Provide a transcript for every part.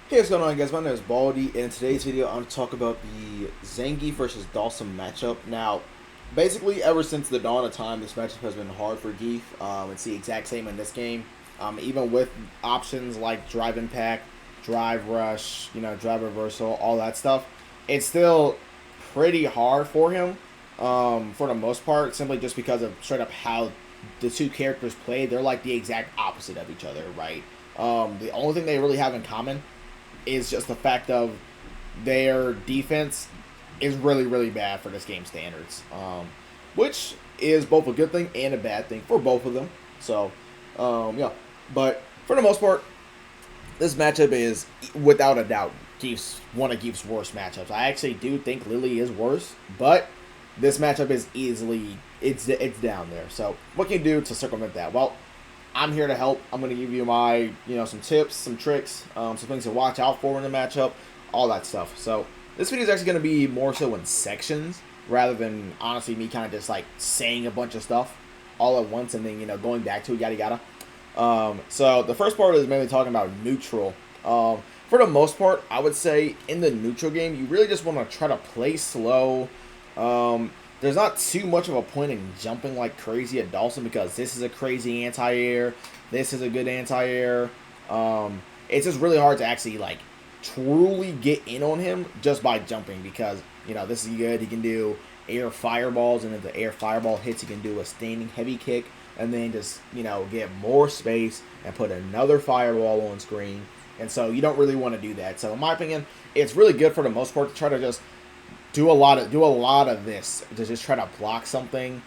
Hey, what's going on, guys? My name is Baldy, and in today's video, I'm going to talk about the Zangief versus Dhalsim matchup. Now, basically, ever since the dawn of time, this matchup has been hard for Geef. It's the exact same in this game. Even with options like Drive Impact, Drive Rush, Drive Reversal, all that stuff, it's still pretty hard for him for the most part, simply just because of straight up how the two characters play. They're like the exact opposite of each other, right? The only thing they really have in common is just the fact of their defense is really, really bad for this game standards, which is both a good thing and a bad thing for both of them. So, yeah. But for the most part, this matchup is, without a doubt, one of Geef's worst matchups. I actually do think Lily is worse, but this matchup is easily, it's down there. So, what can you do to circumvent that? Well, I'm here to help. I'm going to give you my, some tips, some tricks, some things to watch out for in the matchup, all that stuff. So this video is actually going to be more so in sections rather than honestly me kind of just like saying a bunch of stuff all at once and then, going back to it, yada yada. So the first part is mainly talking about neutral. For the most part, I would say in the neutral game, you really just want to try to play slow. There's not too much of a point in jumping like crazy at Dhalsim because this is a crazy anti-air. This is a good anti-air. It's just really hard to actually like truly get in on him just by jumping because, this is good. He can do air fireballs, and if the air fireball hits, he can do a standing heavy kick and then just, get more space and put another fireball on screen. And so you don't really want to do that. So in my opinion, it's really good for the most part to try to just do a lot of this to just try to block something.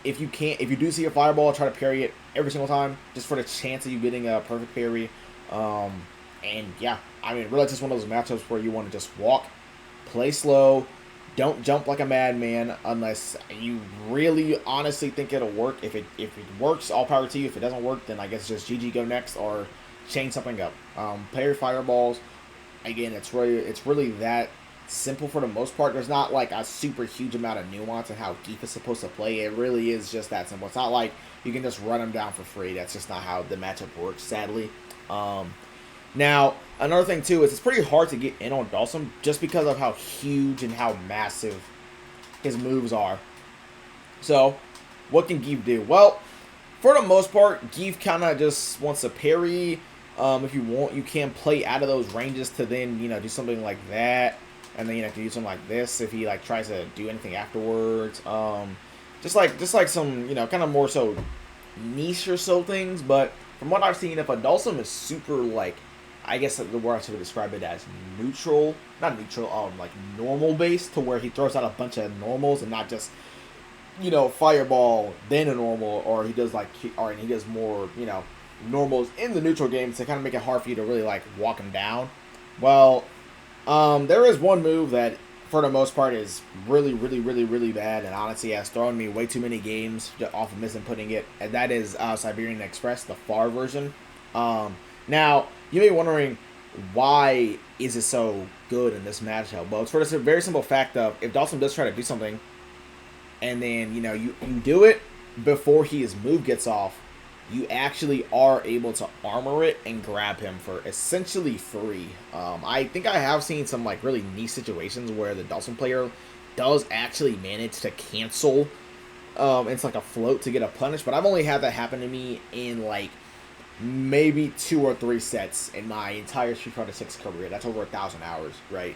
If you do see a fireball, try to parry it every single time, just for the chance of you getting a perfect parry. And yeah, I mean, really, it's just one of those matchups where you want to just walk, play slow, don't jump like a madman unless you really honestly think it'll work. If it works, all power to you. If it doesn't work, then I guess just GG, go next or change something up. Parry fireballs. Again, it's really that simple for the most part. There's not like a super huge amount of nuance in how Geef is supposed to play. It really is just that simple. It's not like you can just run him down for free. That's just not how the matchup works, sadly. Now, another thing too is it's pretty hard to get in on Dhalsim just because of how huge and how massive his moves are. So, what can Geef do? Well, for the most part, Geef kind of just wants to parry. If you want, you can play out of those ranges to then, do something like that. And then, can do something like this if he, like, tries to do anything afterwards. Just like some, kind of more so niche or so things. But from what I've seen, if a Dhalsim is super, like, I guess the word I should describe it as neutral. Not neutral, like, normal based, to where he throws out a bunch of normals and not just, fireball, then a normal. Or he does, like, he does more, normals in the neutral games to kind of make it hard for you to really, like, walk him down. Well, there is one move that, for the most part, is really, really, really, really bad, and honestly has thrown me way too many games off of misinputting it, and that is Siberian Express, the far version. Now, you may be wondering, why is it so good in this matchup? Well, it's for the very simple fact of, if Dhalsim does try to do something, and then, you do it before his move gets off, you actually are able to armor it and grab him for essentially free. I think I have seen some like really neat situations where the Dhalsim player does actually manage to cancel. It's like a float to get a punish, but I've only had that happen to me in like maybe 2 or 3 sets in my entire Street Fighter 6 career. That's over 1,000 hours, right?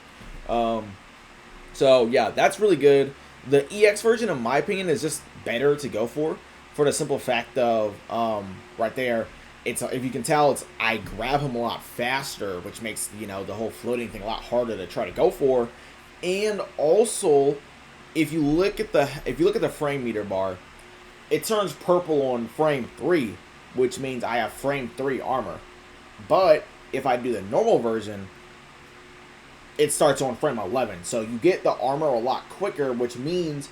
So yeah, that's really good. The EX version, in my opinion, is just better to go for the simple fact of, right there, it's, if you can tell, it's, I grab him a lot faster, which makes, the whole floating thing a lot harder to try to go for. And also, if you look at the frame meter bar, it turns purple on frame 3, which means I have frame 3 armor. But if I do the normal version, it starts on frame 11. So you get the armor a lot quicker, which means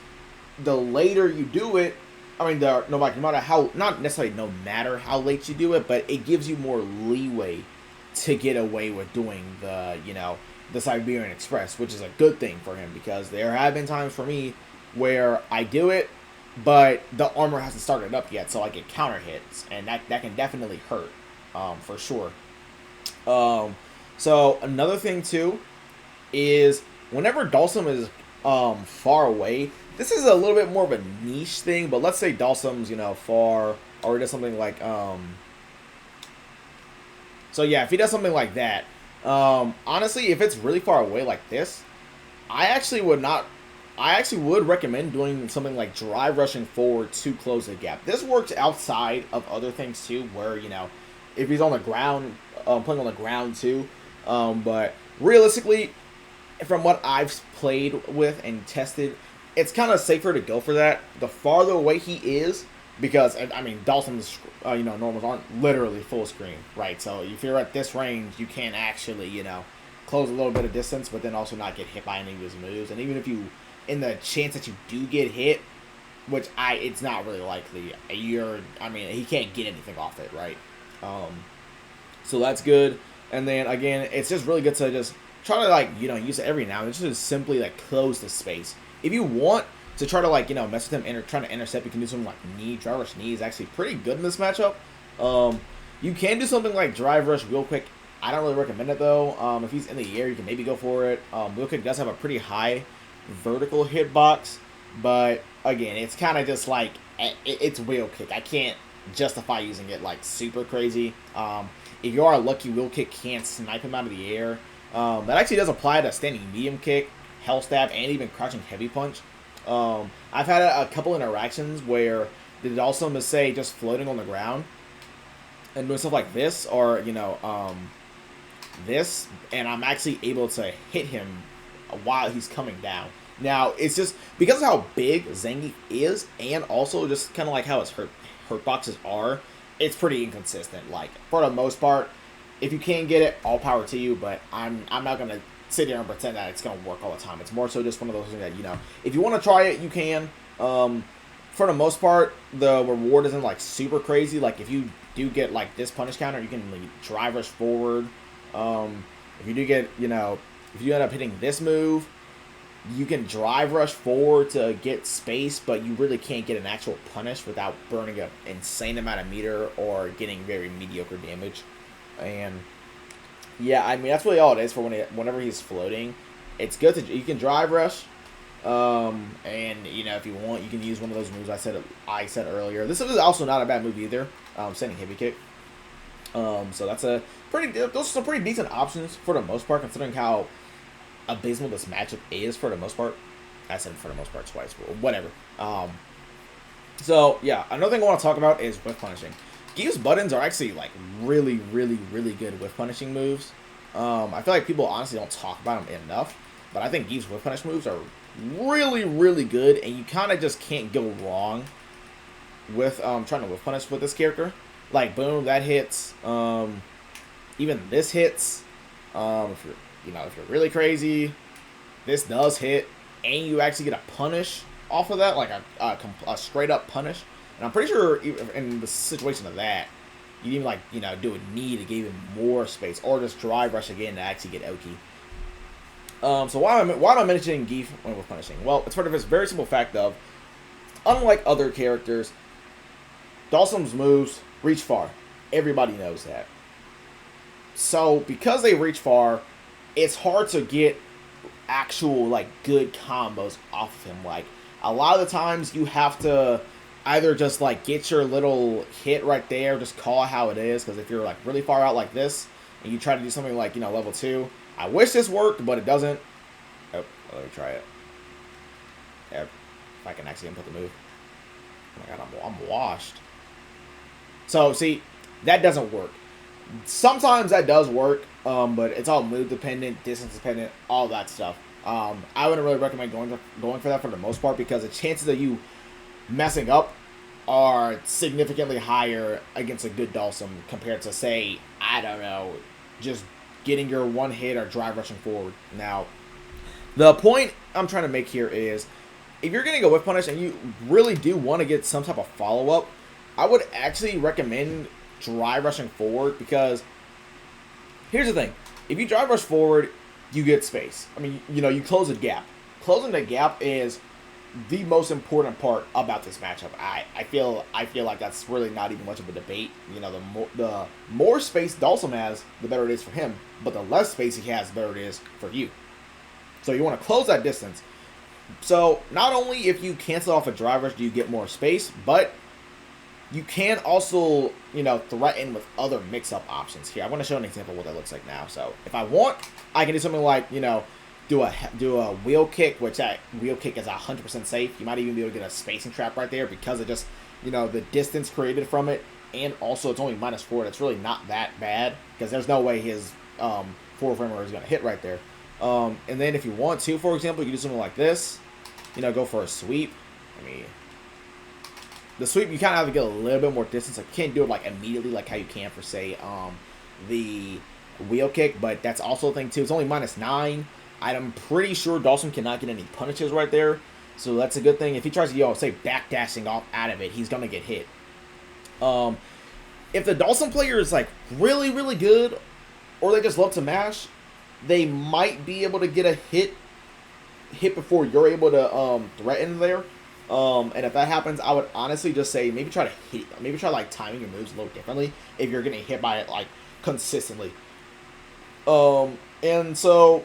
the later you do it, I mean, no matter how, not necessarily no matter how late you do it, but it gives you more leeway to get away with doing the, the Siberian Express, which is a good thing for him, because there have been times for me where I do it, but the armor hasn't started up yet, so I get counter hits, and that can definitely hurt, for sure. So another thing too is whenever Dhalsim is far away, this is a little bit more of a niche thing. But let's say Dhalsim's far, or he does something like So yeah, if he does something like that, honestly, if it's really far away like this, I actually would not. I actually would recommend doing something like drive rushing forward to close the gap. This works outside of other things too, where if he's on the ground, playing on the ground too. But realistically, from what I've played with and tested, it's kind of safer to go for that. The farther away he is, because I mean, Dhalsim's normals aren't literally full screen, right? So if you're at this range, you can actually close a little bit of distance, but then also not get hit by any of his moves. And even if you, in the chance that you do get hit, which it's not really likely, he can't get anything off it, right? So that's good. And then again, it's just really good to just try to use it every now and then, just simply close the space. If you want to try to mess with him, trying to intercept, you can do something like drive rush knee is actually pretty good in this matchup. You can do something like drive rush wheel kick. I don't really recommend it though. If he's in the air, you can maybe go for it. Wheel kick does have a pretty high vertical hitbox, but again, it's kind of just it's wheel kick. I can't justify using it super crazy. If you are lucky, wheel kick can't snipe him out of the air. That actually does apply to standing medium kick, hell stab, and even crouching heavy punch. I've had a couple interactions where the Dhalsim is, say, just floating on the ground and doing stuff like this, or this, and I'm actually able to hit him while he's coming down. Now, it's just because of how big Zangief is, and also just kind of how his hurt boxes are, it's pretty inconsistent. For the most part, if you can get it, all power to you, but I'm not gonna sit here and pretend that it's gonna work all the time. It's more so just one of those things that if you want to try it, you can. For the most part, the reward isn't super crazy. If you do get this punish counter, you can drive rush forward. If you do get if you end up hitting this move, you can drive rush forward to get space, but you really can't get an actual punish without burning an insane amount of meter or getting very mediocre damage. And yeah, I mean, that's really all it is for whenever he's floating. It's good you can drive rush, and if you want, you can use one of those moves I said earlier. This is also not a bad move either. Standing heavy kick. So those are some pretty decent options for the most part, considering how abysmal this matchup is for the most part. I said for the most part twice, but whatever. So yeah, another thing I want to talk about is whiff punishing. Gief's buttons are actually really, really, really good whiff punishing moves. I feel like people honestly don't talk about them enough, but I think Gief's whiff punish moves are really, really good, and you kind of just can't go wrong with trying to whiff punish with this character. Boom, that hits. Even this hits. If you're really crazy, this does hit, and you actually get a punish off of that, a straight up punish. And I'm pretty sure in the situation of that, you'd even do a knee to give him more space, or just drive rush again to actually get Oki. So why am I mentioning Gief when we're punishing? Well, it's for this very simple fact of, unlike other characters, Dhalsim's moves reach far. Everybody knows that. So because they reach far, it's hard to get actual good combos off of him. A lot of the times you have to either just get your little hit right there, just call it how it is, because if you're really far out like this and you try to do something level 2, I wish this worked, but it doesn't. Oh, let me try it. Yeah, if I can actually input the move. Oh my god, I'm washed. So see, that doesn't work. Sometimes that does work, but it's all move dependent, distance dependent, all that stuff. I wouldn't really recommend going for that for the most part, because the chances of you messing up are significantly higher against a good Dhalsim compared to, say, I don't know, just getting your one hit or drive rushing forward. Now, the point I'm trying to make here is, if you're getting a whiff punish and you really do want to get some type of follow-up, I would actually recommend drive rushing forward, because here's the thing. If you drive rush forward, you get space. I mean, you close a gap. Closing the gap is the most important part about this matchup. I feel like that's really not even much of a debate. You know, the more space Dhalsim has, the better it is for him. But the less space he has, the better it is for you. So you want to close that distance. So not only if you cancel off a drive rush do you get more space, but you can also, you know, threaten with other mix-up options. Here, I want to show an example of what that looks like now. So if I want, I can do something like, you know, do a wheel kick, which that wheel kick is 100% safe. You might even be able to get a spacing trap right there because of just, you know, the distance created from it, and also it's only -4. That's really not that bad because there's no way his forward framer is going to hit right there. And then if you want to, for example, you can do something like this. You know, go for a sweep. The sweep, you kind of have to get a little bit more distance. Like, you can't do it like immediately like how you can for, say, the wheel kick, but that's also a thing too. It's only -9. I'm pretty sure Dhalsim cannot get any punishes right there, so that's a good thing. If he tries to, say, backdashing off out of it, he's going to get hit. If the Dhalsim player is, like, really, really good, or they just love to mash, they might be able to get a hit before you're able to threaten there. And if that happens, I would honestly just say maybe try like timing your moves a little differently if you're getting hit by it like consistently. And so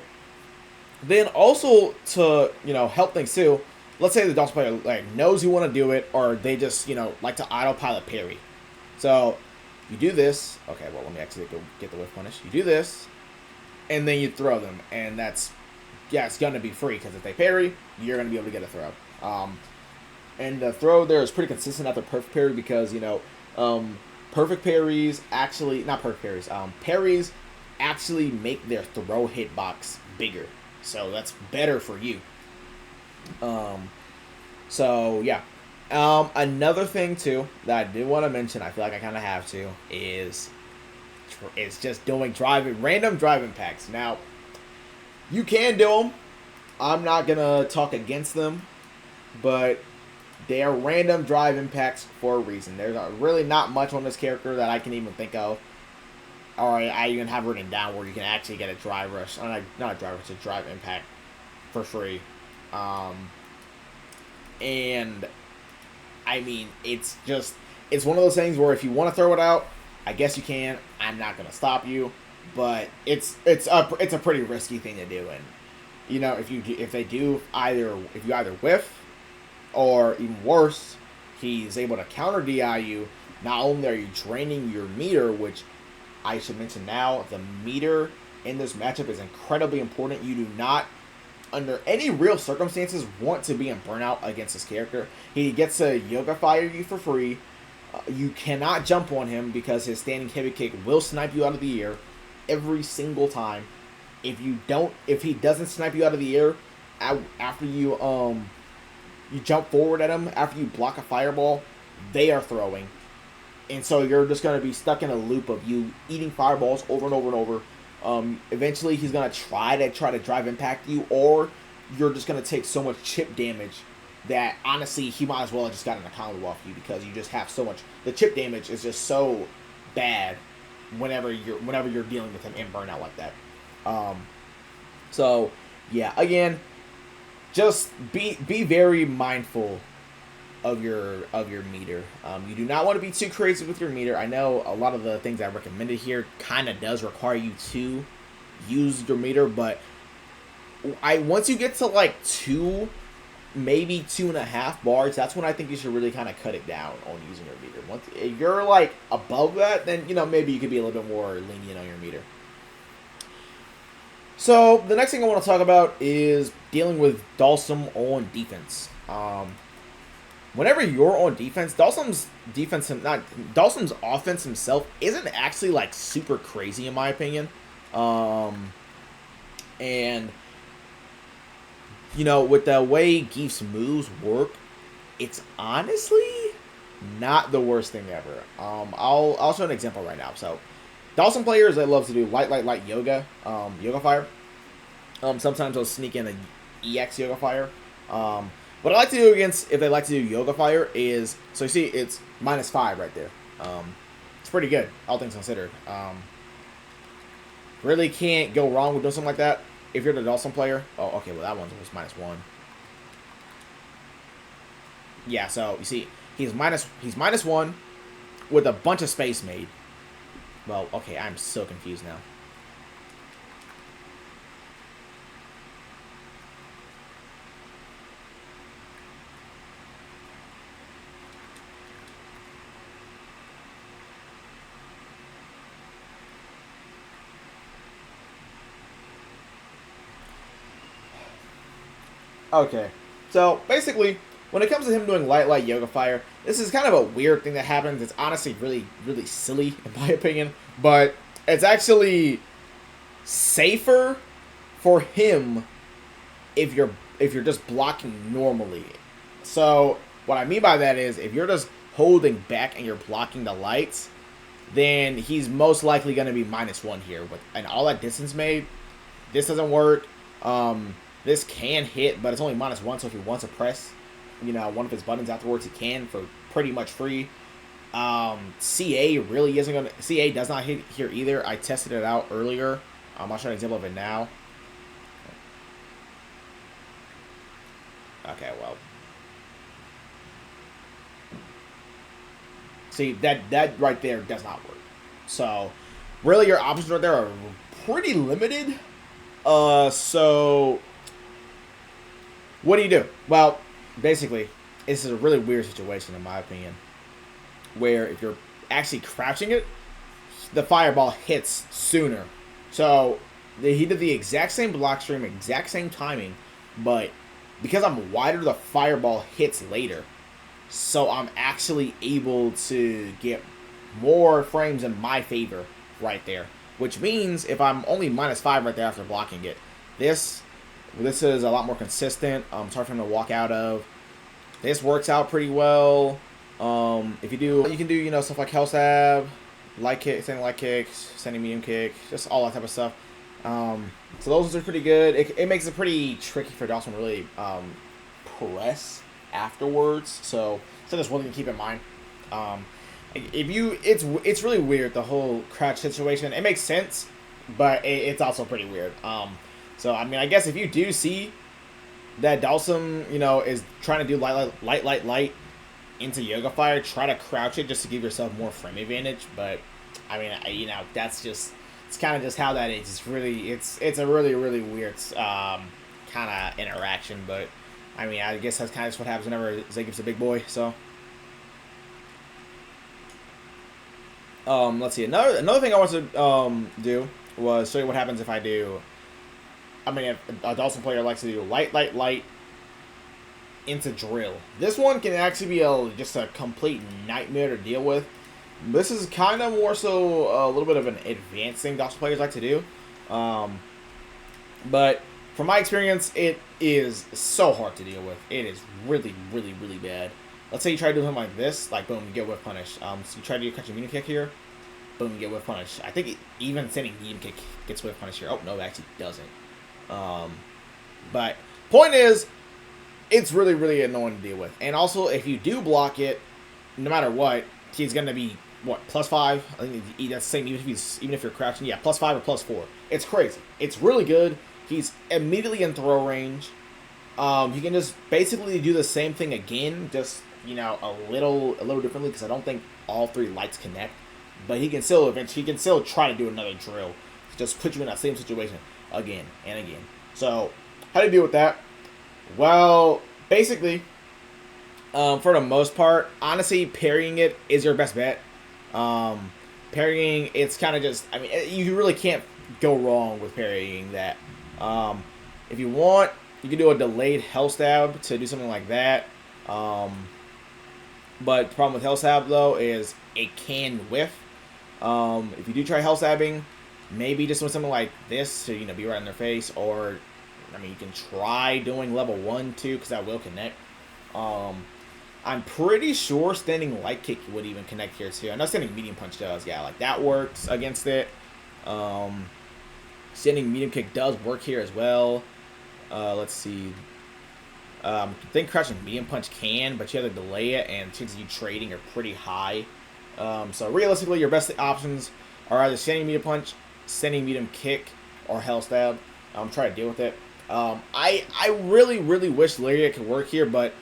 then also to, you know, help things too, let's say the Dhalsim player like knows you want to do it, or they just, you know, like to autopilot parry. So you do this. Okay, well, let me actually go get the whiff punish. You do this, and then you throw them, and that's, yeah, it's gonna be free because if they parry, you're gonna be able to get a throw. And the throw there is pretty consistent after perfect parry because, you know, perfect parries actually, not perfect parries, parries actually make their throw hitbox bigger. So that's better for you. So, yeah. Another thing, too, that I did want to mention, I feel like I kind of have to, is just doing random drive impacts. Now, you can do them. I'm not going to talk against them, but they are random drive impacts for a reason. There's really not much on this character that I can even think of. Or I even have written down where you can actually get a drive rush. Not a drive rush, a drive impact for free. And, I mean, it's one of those things where if you want to throw it out, I guess you can. I'm not going to stop you. But it's a pretty risky thing to do. And, you know, if you either whiff, or even worse, he's able to counter DI you. Not only are you draining your meter, which I should mention now, the meter in this matchup is incredibly important. You do not, under any real circumstances, want to be in burnout against this character. He gets to Yoga Fire you for free. You cannot jump on him because his standing heavy kick will snipe you out of the air every single time. If he doesn't snipe you out of the air after you jump forward at him after you block a fireball, they are throwing. And so you're just going to be stuck in a loop of you eating fireballs over and over and over. Eventually he's going to try to drive impact you, or you're just going to take so much chip damage that honestly he might as well have just gotten a combo off you because you just have so much. The chip damage is just so bad whenever you're dealing with him in burnout like that. So yeah, again, just be very mindful of your meter. You do not want to be too crazy with your meter. I know a lot of the things I recommended here kind of does require you to use your meter, but once you get to like 2, maybe 2.5 bars, that's when I think you should really kind of cut it down on using your meter. Once if you're like above that, then you know maybe you could be a little bit more lenient on your meter. So the next thing I want to talk about is dealing with Dhalsim on defense. Whenever you're on defense, Dhalsim's offense himself isn't actually like super crazy in my opinion. And you know, with the way Geef's moves work, it's honestly not the worst thing ever. I'll show an example right now. So Dhalsim players that love to do light yoga, yoga fire. Sometimes they'll sneak in an EX yoga fire. What I like to do if they like to do yoga fire is, so you see it's -5 right there. It's pretty good, all things considered. Really can't go wrong with doing something like that if you're the Dhalsim player. Oh, okay, well that one was -1. Yeah, so you see, he's -1 with a bunch of space made. Well, okay, I'm so confused now. Okay, so basically, when it comes to him doing light yoga fire, this is kind of a weird thing that happens. It's honestly really silly in my opinion, but it's actually safer for him if you're just blocking normally. So what I mean by that is if you're just holding back and you're blocking the lights, then he's most likely going to be -1 here with and all that distance made. This doesn't work. This can hit, but it's only -1. So if he wants to press, one of his buttons afterwards, he can for pretty much free. CA really isn't gonna. CA does not hit here either. I tested it out earlier. I'll show an example of it now. Okay, well. See, that right there does not work. So, really, your options right there are pretty limited. So, what do? Well, basically, this is a really weird situation, in my opinion, where if you're actually crouching it, the fireball hits sooner. So, he did the exact same block stream, exact same timing, but because I'm wider, the fireball hits later. So I'm actually able to get more frames in my favor right there. Which means if I'm only -5 right there after blocking it, this is a lot more consistent. It's hard for him to walk out of. This works out pretty well. If you do, you can do stuff like hell stab, light kick, sending light kicks, sending medium kick, just all that type of stuff. So those are pretty good. It makes it pretty tricky for Dhalsim to really press afterwards. So that's one thing to keep in mind. It's really weird, the whole crouch situation. It makes sense, but it's also pretty weird. So I mean, I guess if you do see that Dhalsim, is trying to do light into yoga fire, try to crouch it just to give yourself more frame advantage. But I mean, that's just. It's kind of just how that is. It's a really weird kind of interaction, but I mean, I guess that's kind of just what happens whenever Zangief's a big boy. So, let's see. Another thing I want to do was show you what happens if I do. I mean, if a Dhalsim player likes to do light into drill. This one can actually be just a complete nightmare to deal with. This is kind of more so a little bit of an advanced thing Dhalsim players like to do. But from my experience, it is so hard to deal with. It is really bad. Let's say you try to do him like this, like boom, you get whiff punish. So you try to do catch a medium kick here, boom, you get whiff punish. I think even sending medium kick gets whiff punish here. Oh no, it actually doesn't. But point is, it's really annoying to deal with. And also, if you do block it, no matter what, he's gonna be +5. I think that's the same even if you're crouching. Yeah, +5 or +4. It's crazy. It's really good. He's immediately in throw range. He can just basically do the same thing again, just a little differently because I don't think all 3 lights connect. But he can still try to do another drill, just put you in that same situation again and again. So how do you deal with that? Well, basically, for the most part, honestly, parrying it is your best bet. Parrying, it's kind of just, I mean, you really can't go wrong with parrying that. If you want, you can do a delayed hell stab to do something like that. But the problem with hell stab, though, is it can whiff. If you do try hell stabbing, maybe just doing something like this to, be right in their face. Or, I mean, you can try doing level 1, too, because that will connect. I'm pretty sure standing light kick would even connect here, too. I know standing medium punch does. Yeah, like, that works against it. Standing medium kick does work here as well. Let's see. I think crouching medium punch can, but you have to delay it, and chances of you trading are pretty high. So realistically, your best options are either standing medium punch, standing medium kick, or hell stab. Try to deal with it. I really wish Lariat could work here, but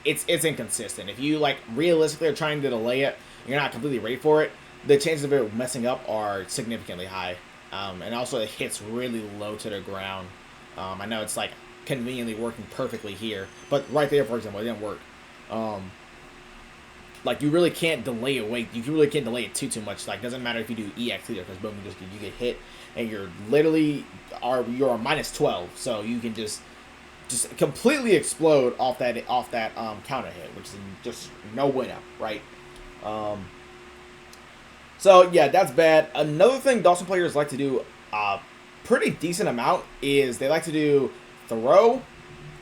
it's inconsistent. If you like realistically are trying to delay it, you're not completely ready for it. The chances of it messing up are significantly high, and also it hits really low to the ground. I know it's like conveniently working perfectly here, but right there, for example, it didn't work. Like you really can't delay it. You really can't delay it too much. Like doesn't matter if you do EX either, because boom, you get hit, and you're literally you're minus 12, so you can just completely explode off that counter hit, which is just no winner, right? So yeah, that's bad. Another thing Dhalsim players like to do a pretty decent amount is they like to do throw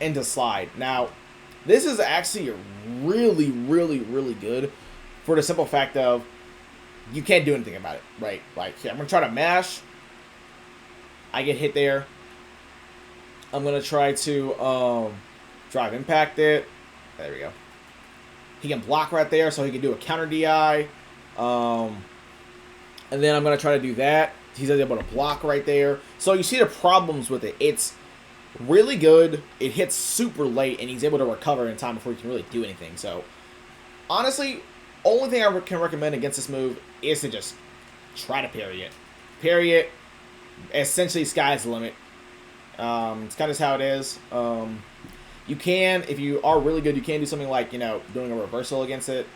into slide. Now, this is actually really good for the simple fact of you can't do anything about it, right? Like, I'm going to try to mash. I get hit there. I'm going to try to drive impact it. There we go. He can block right there, so he can do a counter DI. And then I'm going to try to do that. He's able to block right there. So you see the problems with it. It's really good. It hits super late, and he's able to recover in time before he can really do anything. So, honestly, only thing I can recommend against this move is to just try to parry it. Parry it. Essentially, sky's the limit. It's kind of how it is. You can, if you are really good, you can do something like, doing a reversal against it.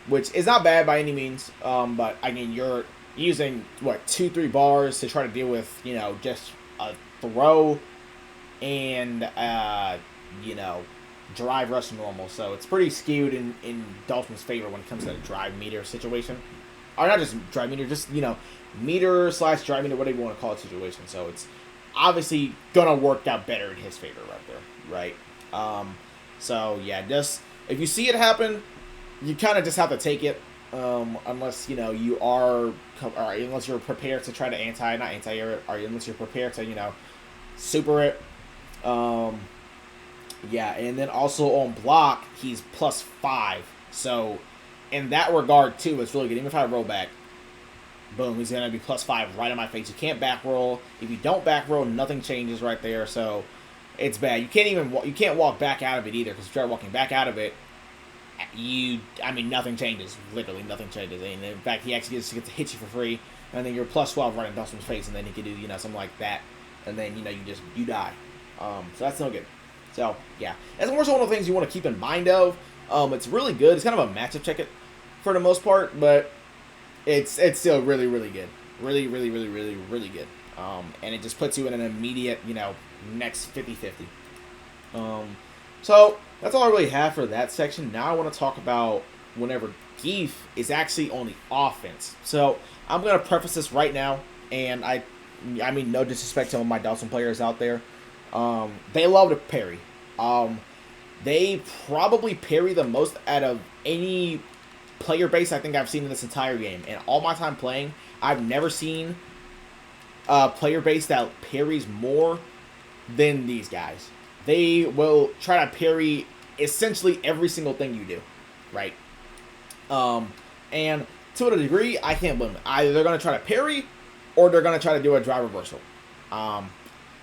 Which is not bad by any means. But, I mean, you're using, 2-3 bars to try to deal with, just a throw and, drive rush normal. So it's pretty skewed in Dhalsim's favor when it comes to the drive meter situation. Or not just drive meter, just, meter / drive meter, whatever you want to call it situation. So it's obviously going to work out better in his favor right there, right? So, yeah, just, if you see it happen, you kind of just have to take it. Unless, you are, or unless you're prepared to try to not anti-air it, or unless you're prepared to, super it. Yeah, and then also on block, he's +5. So, in that regard, too, it's really good. Even if I roll back, boom, he's going to be +5 right in my face. You can't back roll. If you don't back roll, nothing changes right there. So, it's bad. You can't walk back out of it either, because if you try walking back out of it, nothing changes. Literally, nothing changes. And in fact, he actually gets to hit you for free, and then you're +12 right in Dhalsim's face, and then he can do, something like that, and then, you die. So that's no good. So, yeah. That's more so one of the things you want to keep in mind of. It's really good. It's kind of a matchup check it for the most part, but it's still really good. Really good. And it just puts you in an immediate, next 50-50. So, that's all I really have for that section. Now I want to talk about whenever Whiff is actually on the offense. So, I'm going to preface this right now, and I mean no disrespect to my Dhalsim players out there. They love to parry. They probably parry the most out of any player base I think I've seen in this entire game. And all my time playing, I've never seen a player base that parries more than these guys. They will try to parry essentially every single thing you do, right? And to a degree, I can't blame them. Either they're going to try to parry, or they're going to try to do a drive reversal.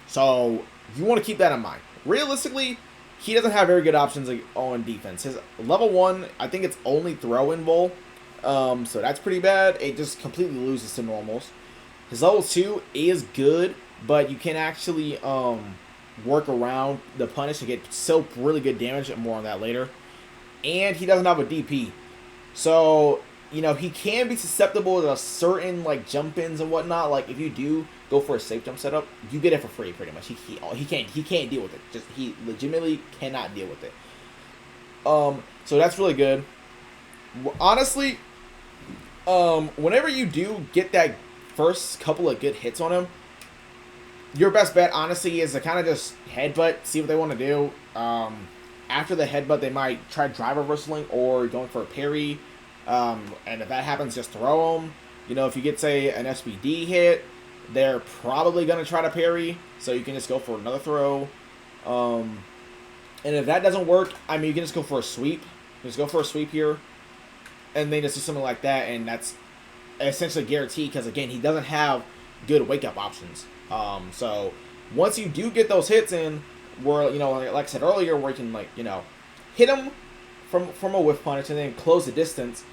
So you want to keep that in mind. Realistically, he doesn't have very good options on defense. His level 1, I think it's only throw in bowl. So that's pretty bad. It just completely loses to normals. His level 2 is good, but you can actually work around the punish to get still really good damage, and more on that later. And he doesn't have a DP. So, he can be susceptible to certain jump-ins and whatnot. Like if you do go for a safe jump setup, you get it for free pretty much. He can't deal with it. He legitimately cannot deal with it. So that's really good. Honestly, whenever you do get that first couple of good hits on him, your best bet, honestly, is to kind of just headbutt, see what they want to do. After the headbutt, they might try drive reversaling or going for a parry. And if that happens, just throw them. If you get, say, an SPD hit, they're probably going to try to parry. So you can just go for another throw. And if that doesn't work, you can just go for a sweep. Just go for a sweep here. And then just do something like that. And that's essentially guaranteed because, again, he doesn't have good wake-up options. So once you do get those hits in, where, like I said earlier, where you can, like, hit him from a whiff punch and then close the distance.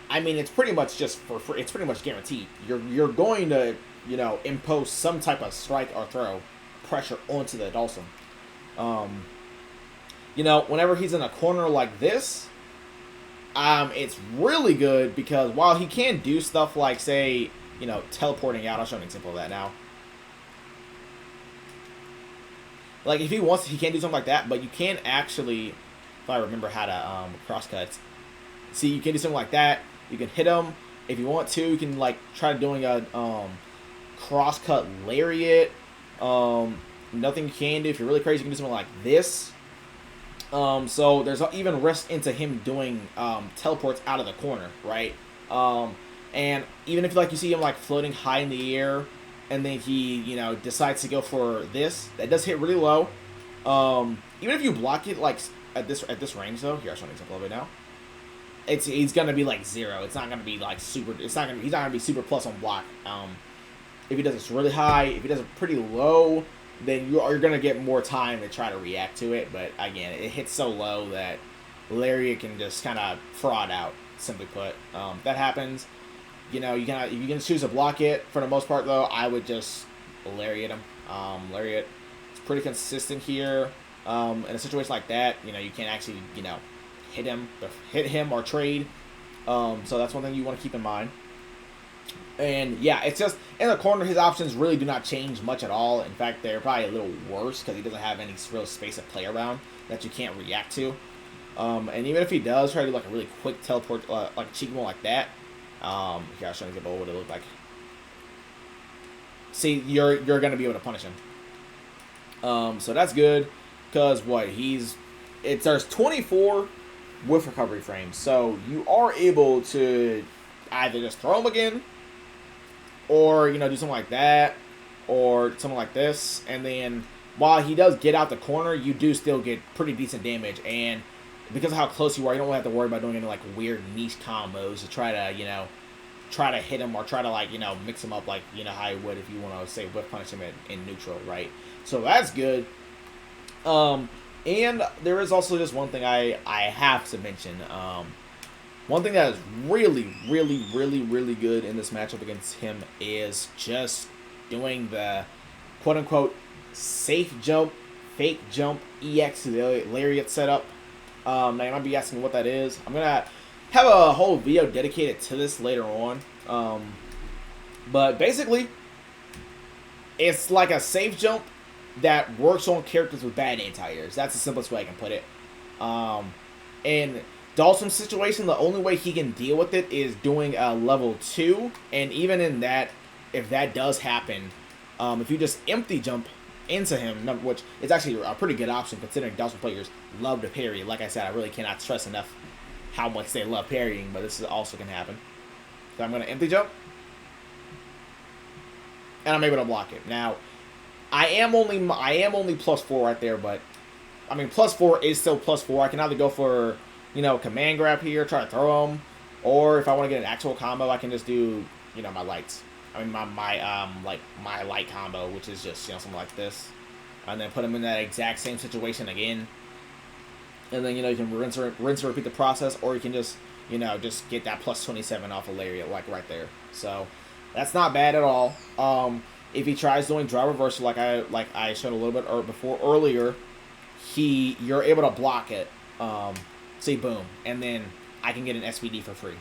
I mean, it's pretty much just it's pretty much guaranteed. You're going to, impose some type of strike or throw pressure onto the Dhalsim. Whenever he's in a corner like this, it's really good because while he can do stuff like, say, teleporting out, I'll show an example of that now. Like, if he wants, he can do something like that, but you can actually, if I remember how to cross cuts, see, you can do something like that. You can hit him if you want to. You can, like, try doing a cross cut lariat. Nothing you can do. If you're really crazy, you can do something like this. So there's even risk into him doing teleports out of the corner, right? And even if, like, you see him, like, floating high in the air, and then he, decides to go for this, that does hit really low. Even if you block it, like, at this range, though, here, I'll show an example of it now. He's gonna be like 0. It's not gonna be like super. He's not gonna be super plus on block. If he does it really high, if he does it pretty low, then you're gonna get more time to try to react to it. But again, it hits so low that Lariat can just kind of fraud out. Simply put, that happens. You can choose to block it. For the most part, though, I would just Lariat him. Lariat is pretty consistent here. In a situation like that, you can't actually, hit him or trade. So that's one thing you want to keep in mind. And yeah, it's just in the corner, his options really do not change much at all. In fact, they're probably a little worse because he doesn't have any real space to play around that you can't react to. And even if he does try to do like a really quick teleport, like a cheeky one like that, here I'll show you what it look like. See, you're gonna be able to punish him. So that's good because there's 24 whiff recovery frames, so you are able to either just throw him again, or do something like that, or something like this, and then while he does get out the corner, you do still get pretty decent damage, and because of how close you are, you don't have to worry about doing any like weird niche combos to try to hit him or try to like mix him up like how you would if you want to say whiff punish him in neutral, right? So that's good. And there is also just one thing I have to mention. One thing that is really, really, really, really good in this matchup against him is just doing the quote-unquote safe jump, fake jump, EX lariat setup. Now you might be asking what that is. I'm going to have a whole video dedicated to this later on. But basically, it's like a safe jump that works on characters with bad anti-airs. That's the simplest way I can put it. In Dhalsim's situation, the only way he can deal with it is doing a level 2. And even in that, if that does happen, if you just empty jump into him, which is actually a pretty good option considering Dhalsim players love to parry. Like I said, I really cannot stress enough how much they love parrying, but this also can happen. So I'm going to empty jump. And I'm able to block it. Now, I am only +4 right there, but I mean +4 is still +4. I can either go for command grab here, try to throw him, or if I want to get an actual combo, I can just do my lights. I mean my light combo, which is just something like this, and then put him in that exact same situation again, and then you can rinse and repeat the process, or you can just just get that +27 off of lariat like right there. So that's not bad at all. If he tries doing draw reversal like I showed a little bit earlier, you're able to block it. See, boom, and then I can get an SVD for free.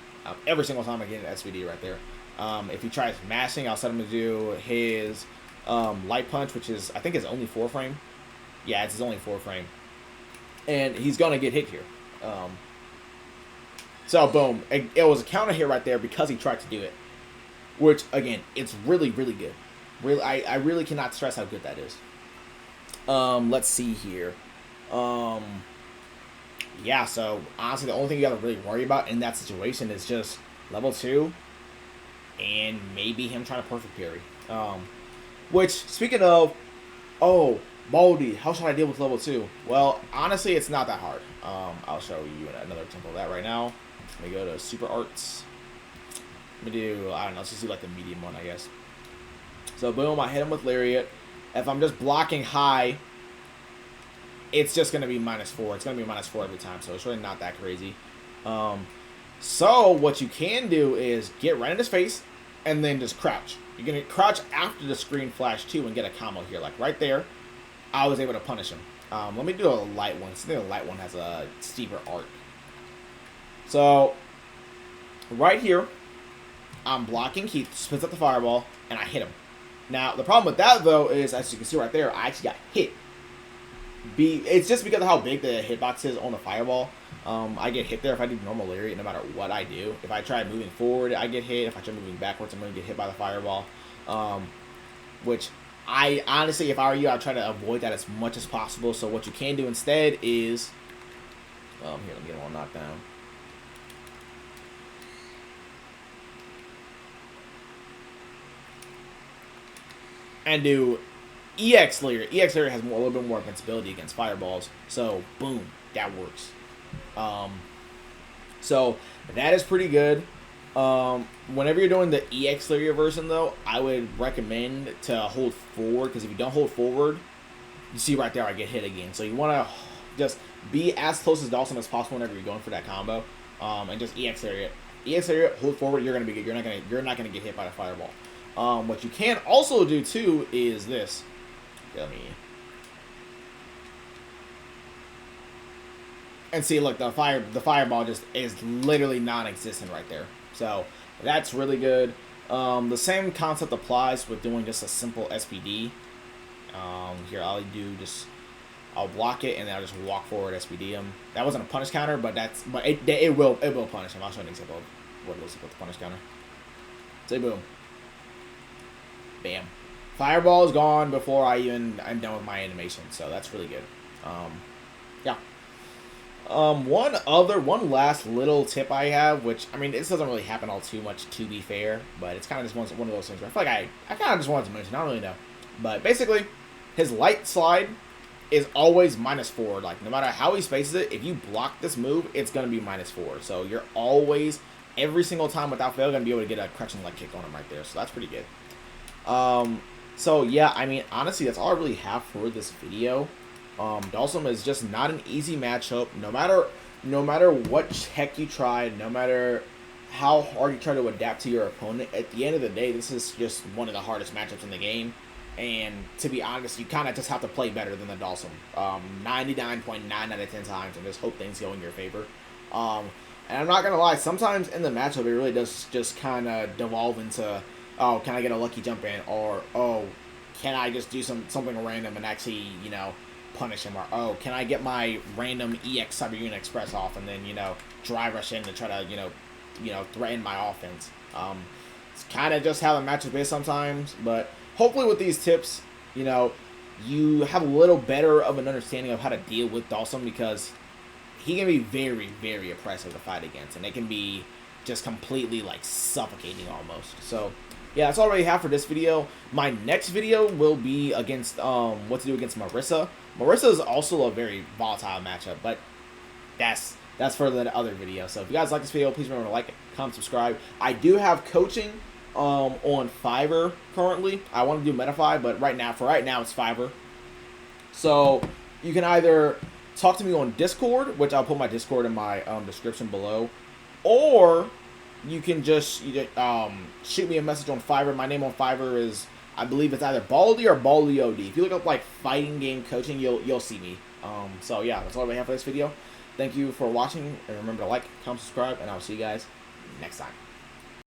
Every single time I get an SVD right there. If he tries mashing, I'll set him to do his light punch, which is I think is only 4 frame. Yeah, it's his only 4 frame, and he's gonna get hit here. So boom, it was a counter hit right there because he tried to do it, which again, it's really, really good. Really, I really cannot stress how good that is. Let's see here. Yeah, so honestly, the only thing you gotta really worry about in that situation is just level 2, and maybe him trying to perfect parry. Which, speaking of, Baldy, how should I deal with level 2? Well, honestly, it's not that hard. I'll show you another example of that right now. Let me go to Super Arts. Let me do, I don't know, let's just do like the medium one, I guess. So boom, I hit him with Lariat. If I'm just blocking high, it's just going to be -4. It's going to be -4 every time, so it's really not that crazy. So what you can do is get right in his face and then just crouch. You're going to crouch after the screen flash too and get a combo here. Like right there, I was able to punish him. Let me do a light one. I think the light one has a steeper arc. So right here, I'm blocking. He spins up the fireball, and I hit him. Now, the problem with that, though, is, as you can see right there, I actually got hit. It's just because of how big the hitbox is on the fireball. I get hit there if I do normal lariat, no matter what I do. If I try moving forward, I get hit. If I try moving backwards, I'm going to get hit by the fireball. Which, I honestly, if I were you, I'd try to avoid that as much as possible. So what you can do instead is... here, let me get him all knocked down. And do EX Layer. EX Layer has a little bit more invincibility against fireballs. So, boom, that works. So, that is pretty good. Whenever you're doing the EX Layer version, though, I would recommend to hold forward. Because if you don't hold forward, you see right there, I get hit again. So, you want to just be as close as Dhalsim as possible whenever you're going for that combo. And just EX Layer. EX Layer, hold forward, you're going to be good. You're not going to get hit by the fireball. What you can also do too is this. Let me. And see, look, the fireball just is literally non-existent right there. So that's really good. The same concept applies with doing just a simple SPD. Here, I'll block it and then I'll just walk forward SPD him. That wasn't a punish counter, but it will punish him. I'll show an example of what it looks like with the punish counter. Say boom. Bam. Fireball is gone before I'm done with my animation, so that's really good. Yeah. One last little tip I have, which, I mean, this doesn't really happen all too much, to be fair, but it's kind of just one of those things where I feel like I kind of just wanted to mention, I don't really know. But basically, his light slide is always -4. Like, no matter how he spaces it, if you block this move, it's going to be -4. So you're always, every single time without fail, going to be able to get a crouching leg kick on him right there. So that's pretty good. So yeah, I mean, honestly, that's all I really have for this video. Dhalsim is just not an easy matchup. No matter what tech you try, no matter how hard you try to adapt to your opponent, at the end of the day, this is just one of the hardest matchups in the game. And to be honest, you kind of just have to play better than the Dhalsim 99.9 out of 10 times and just hope things go in your favor. And I'm not going to lie, sometimes in the matchup, it really does just kind of devolve into, oh, can I get a lucky jump in? Or, oh, can I just do something random and actually, you know, punish him? Or, oh, can I get my random EX Siberian Express off and then, you know, drive rush in to try to, you know, threaten my offense? It's kind of just how the matchup is sometimes, but hopefully with these tips, you know, you have a little better of an understanding of how to deal with Dhalsim, because he can be very, very oppressive to fight against, and it can be just completely, like, suffocating almost. So, yeah, that's all I really have for this video. My next video will be against, what to do against Marissa. Marissa is also a very volatile matchup, but that's for the other video. So if you guys like this video, please remember to like it, comment, subscribe. I do have coaching on Fiverr currently. I want to do Metafy, but for right now, it's Fiverr. So you can either talk to me on Discord, which I'll put my Discord in my description below, or you can just shoot me a message on Fiverr. My name on Fiverr is, I believe it's either Baldy or Baldy OD. If you look up like fighting game coaching, you'll see me. So yeah, that's all I have for this video. Thank you for watching, and remember to like, comment, subscribe, and I'll see you guys next time.